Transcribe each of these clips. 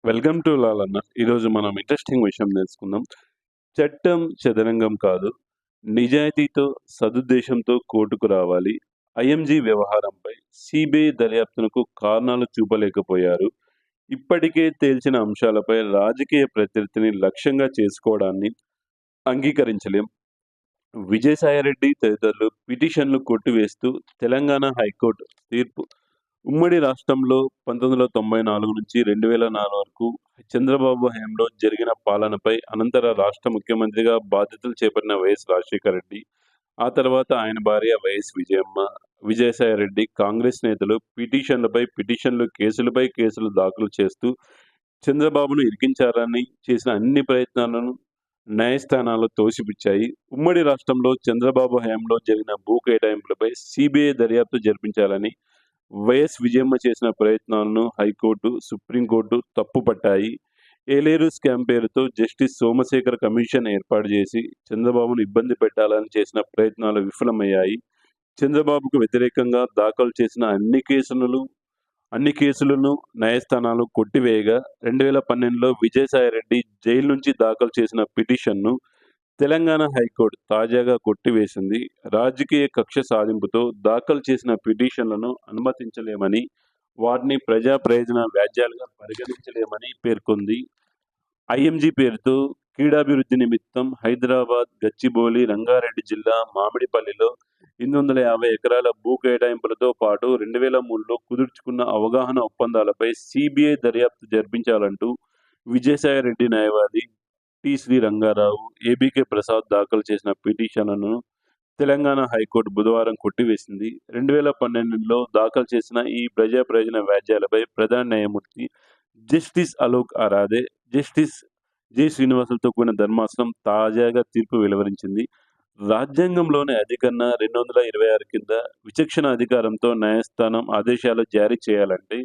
Welcome to లాలన్న. ఈరోజు మనం interesting విషయం తెలుసుకుందాం. చట్టం చదరంగం కాదు. నిజాయితీతో, సదుద్దేశంతో కోర్టుకు రావాలి. ఐఎంజీ వ్యవహారంపై సీబీఐ దర్యాప్తునకు కారణాలు చూపలేకపోయారు. ఇప్పటికే తేల్చిన అంశాలపై రాజకీయ ప్రత్యర్థిని లక్ష్యంగా చేసుకోవడాన్ని అంగీకరించలేం. విజయసాయిరెడ్డి తదితరులు పిటిషన్లు కొట్టివేస్తూ తెలంగాణ హైకోర్టు తీర్పు. ఉమ్మడి రాష్ట్రంలో 1994 నుంచి 2004 వరకు చంద్రబాబు హయాంలో జరిగిన పాలనపై అనంతర రాష్ట్ర ముఖ్యమంత్రిగా బాధ్యతలు చేపట్టిన వైఎస్ రాజశేఖర రెడ్డి, ఆ తర్వాత ఆయన భార్య వైఎస్ విజయమ్మ, విజయసాయిరెడ్డి కాంగ్రెస్ నేతలు పిటిషన్లపై పిటిషన్లు, కేసులపై కేసులు దాఖలు చేస్తూ చంద్రబాబును ఇరికించాలని చేసిన అన్ని ప్రయత్నాలను న్యాయస్థానాలు తోసిపుచ్చాయి. ఉమ్మడి రాష్ట్రంలో చంద్రబాబు హయాంలో జరిగిన భూ కేటాయింపులపై సీబీఐ దర్యాప్తు జరిపించాలని వైఎస్ విజయమ్మ చేసిన ప్రయత్నాలను హైకోర్టు, సుప్రీంకోర్టు తప్పుపట్టాయి. ఏలేరు స్కామ్ పేరుతో జస్టిస్ సోమశేఖర్ కమిషన్ ఏర్పాటు చేసి చంద్రబాబును ఇబ్బంది పెట్టాలని చేసిన ప్రయత్నాలు విఫలమయ్యాయి. చంద్రబాబుకు వ్యతిరేకంగా దాఖలు చేసిన అన్ని కేసులను న్యాయస్థానాలు కొట్టివేయగా 2012లో విజయసాయిరెడ్డి జైలు నుంచి దాఖలు చేసిన పిటిషన్ను తెలంగాణ హైకోర్టు తాజాగా కొట్టివేసింది. రాజకీయ కక్ష సాధింపుతో దాఖలు చేసిన పిటిషన్లను అనుమతించలేమని, వాటిని ప్రజా ప్రయోజన వ్యాజ్యాలుగా పరిగణించలేమని పేర్కొంది. ఐఎంజీ పేరుతో క్రీడాభివృద్ధి నిమిత్తం హైదరాబాద్, గచ్చిబౌలి, రంగారెడ్డి జిల్లా మామిడిపల్లిలో 850 ఎకరాల భూ కేటాయింపులతో పాటు 2003లో కుదుర్చుకున్న అవగాహన ఒప్పందాలపై సీబీఐ దర్యాప్తు జరిపించాలంటూ విజయసాయిరెడ్డి న్యాయవాది టి. శ్రీరంగారావు, ఏబీకే ప్రసాద్ దాఖలు చేసిన పిటిషన్లను తెలంగాణ హైకోర్టు బుధవారం కొట్టివేసింది. 2012లో దాఖలు చేసిన ఈ ప్రజా ప్రయోజన వ్యాజ్యాలపై ప్రధాన న్యాయమూర్తి justice Alok Aradhe, justice J. శ్రీనివాసులతో కూడిన ధర్మాసనం తాజాగా తీర్పు వెలువరించింది. రాజ్యాంగంలోని అధికరణ 226 కింద విచక్షణ అధికారంతో న్యాయస్థానం ఆదేశాలు జారీ చేయాలంటే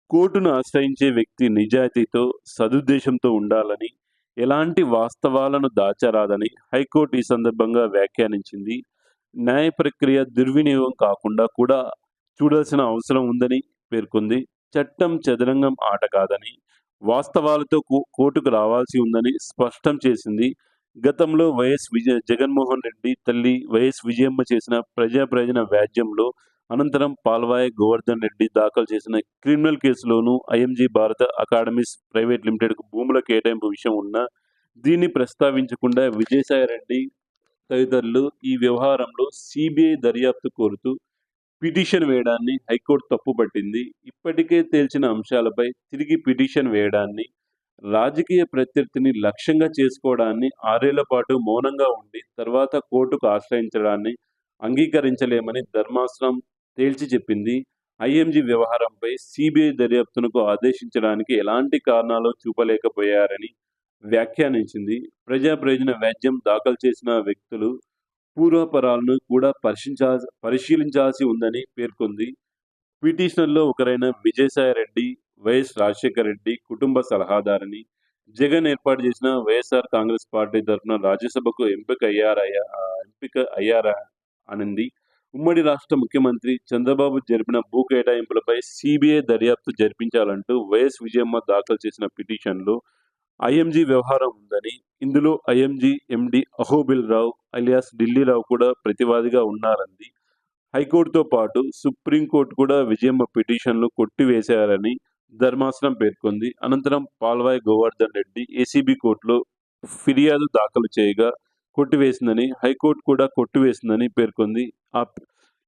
కోర్టును ఆశ్రయించే వ్యక్తి నిజాయితీతో, సదుద్దేశంతో ఉండాలని, ఎలాంటి వాస్తవాలను దాచరాదని హైకోర్టు ఈ సందర్భంగా వ్యాఖ్యానించింది. న్యాయ ప్రక్రియ దుర్వినియోగం కాకుండా కూడా చూడాల్సిన అవసరం ఉందని పేర్కొంది. చట్టం చదరంగం ఆట కాదని, వాస్తవాలతో కోర్టుకు రావాల్సి ఉందని స్పష్టం చేసింది. గతంలో జగన్మోహన్ రెడ్డి తల్లి వైఎస్ విజయమ్మ చేసిన ప్రజా ప్రయోజన వ్యాజ్యంలో, అనంతరం పాల్వాయి గోవర్ధన్ రెడ్డి దాఖలు చేసిన క్రిమినల్ కేసులోనూ ఐఎంజీ భారత అకాడమీస్ ప్రైవేట్ లిమిటెడ్కు భూముల కేటాయింపు విషయం ఉన్నా దీన్ని ప్రస్తావించకుండా విజయసాయిరెడ్డి తదితరులు ఈ వ్యవహారంలో సీబీఐ దర్యాప్తు కోరుతూ పిటిషన్ వేయడాన్ని హైకోర్టు తప్పుపట్టింది. ఇప్పటికే తేల్చిన అంశాలపై తిరిగి పిటిషన్ వేయడాన్ని, రాజకీయ ప్రత్యర్థిని లక్ష్యంగా చేసుకోవడాన్ని, 6 ఏళ్ల పాటు మౌనంగా ఉండి తర్వాత కోర్టుకు ఆశ్రయించడాన్ని అంగీకరించలేమని ధర్మాసనం తేల్చి చెప్పింది. ఐఎంజీ వ్యవహారంపై సీబీఐ దర్యాప్తునకు ఆదేశించడానికి ఎలాంటి కారణాలు చూపలేకపోయారని వ్యాఖ్యానించింది. ప్రజా ప్రయోజన వ్యాజ్యం దాఖలు చేసిన వ్యక్తులు పూర్వాపరాలను కూడా పరిశీలించాల్సి ఉందని పేర్కొంది. పిటిషనర్లో ఒకరైన విజయసాయిరెడ్డి వైఎస్ రాజశేఖర రెడ్డి కుటుంబ సలహాదారని, జగన్ ఏర్పాటు చేసిన వైఎస్ఆర్ కాంగ్రెస్ పార్టీ తరఫున రాజ్యసభకు ఎంపిక అయ్యారా అనింది. ఉమ్మడి రాష్ట్ర ముఖ్యమంత్రి చంద్రబాబు జరిపిన భూ కేటాయింపులపై సీబీఐ దర్యాప్తు జరిపించాలంటూ వైఎస్ విజయమ్మ దాఖలు చేసిన పిటిషన్లో ఐఎంజీ వ్యవహారం ఉందని, ఇందులో ఐఎంజీ ఎండీ అహోబిల్ రావు అలియాస్ ఢిల్లీరావు కూడా ప్రతివాదిగా ఉన్నారంది. హైకోర్టుతో పాటు సుప్రీంకోర్టు కూడా విజయమ్మ పిటిషన్లు కొట్టివేశారని ధర్మాసనం పేర్కొంది. అనంతరం పాల్వాయి గోవర్ధన్ రెడ్డి ఏసీబీ కోర్టులో ఫిర్యాదు దాఖలు చేయగా కొట్టివేసిందని, హైకోర్టు కూడా కొట్టివేసిందని పేర్కొంది.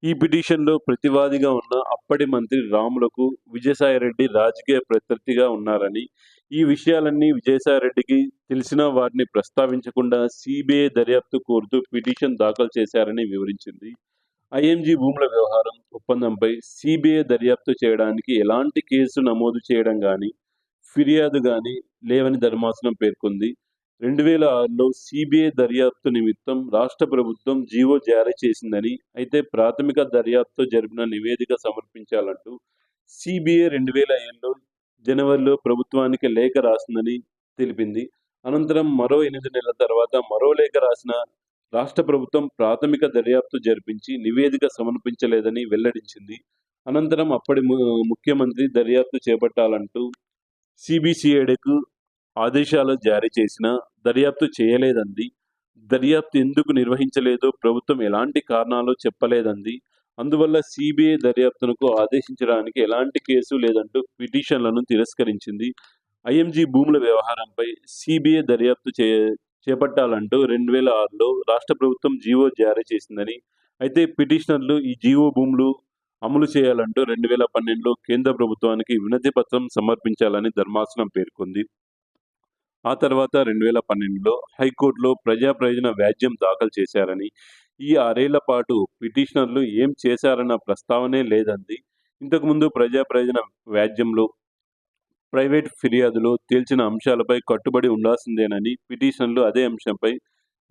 ఈ పిటిషన్లో ప్రతివాదిగా ఉన్న అప్పటి మంత్రి రాములకు విజయసాయిరెడ్డి రాజకీయ ప్రత్యర్థిగా ఉన్నారని, ఈ విషయాలన్నీ విజయసాయిరెడ్డికి తెలిసినా వాటిని ప్రస్తావించకుండా సీబీఐ దర్యాప్తు కోరుతూ పిటిషన్ దాఖలు చేశారని వివరించింది. ఐఎంజీ భూముల వ్యవహారం ఒప్పందంపై సీబీఐ దర్యాప్తు చేయడానికి ఎలాంటి కేసు నమోదు చేయడం గానీ, ఫిర్యాదు గానీ లేవని ధర్మాసనం పేర్కొంది. 2006లో సీబీఐ దర్యాప్తు నిమిత్తం రాష్ట్ర ప్రభుత్వం జీవో జారీ చేసిందని, అయితే ప్రాథమిక దర్యాప్తు జరిపిన నివేదిక సమర్పించాలంటూ సీబీఐ 2007లో జనవరిలో ప్రభుత్వానికి లేఖ రాసిందని తెలిపింది. అనంతరం మరో 8 నెలల తర్వాత మరో లేఖ రాసిన రాష్ట్ర ప్రభుత్వం ప్రాథమిక దర్యాప్తు జరిపించి నివేదిక సమర్పించలేదని వెల్లడించింది. అనంతరం అప్పటి ముఖ్యమంత్రి దర్యాప్తు చేపట్టాలంటూ సిబిసిఐడికు ఆదేశాలు జారీ చేసినా దర్యాప్తు చేయలేదంది. దర్యాప్తు ఎందుకు నిర్వహించలేదో ప్రభుత్వం ఎలాంటి కారణాలు చెప్పలేదంది. అందువల్ల సిబిఐ దర్యాప్తునకు ఆదేశించడానికి ఎలాంటి కేసు లేదంటూ పిటిషన్లను తిరస్కరించింది. ఐఎంజీ భూముల వ్యవహారంపై సిబిఐ దర్యాప్తు చేపట్టాలంటూ 2006లో రాష్ట్ర ప్రభుత్వం జీవో జారీ చేసిందని, అయితే పిటిషనర్లు ఈ జీవో భూములు అమలు చేయాలంటూ 2012లో కేంద్ర ప్రభుత్వానికి వినతి పత్రం సమర్పించాలని ధర్మాసనం పేర్కొంది. ఆ తర్వాత 2012లో హైకోర్టులో ప్రజా ప్రయోజన వ్యాజ్యం దాఖలు చేశారని, ఈ 6 ఏళ్ల పాటు పిటిషనర్లు ఏం చేశారన్న ప్రస్తావనే లేదంది. ఇంతకుముందు ప్రజా ప్రయోజన వ్యాజ్యంలో ప్రైవేట్ ఫిర్యాదులో తేల్చిన అంశాలపై కట్టుబడి ఉండాల్సిందేనని పిటిషనర్లు అదే అంశంపై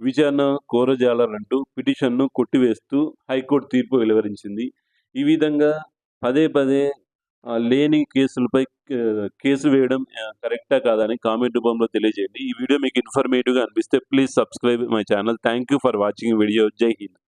విచారణ కోరజాలరంటూ పిటిషన్ను కొట్టివేస్తూ హైకోర్టు తీర్పు వెలువరించింది. ఈ విధంగా పదే పదే లేని కేసులపై కేసు వేయడం కరెక్టా కాదా అని కామెంట్ రూపంలో తెలియజేయండి. ఈ వీడియో మీకు ఇన్ఫర్మేటివ్‌గా అనిపిస్తే please subscribe my channel. Thank you for watching video. జై హింద్.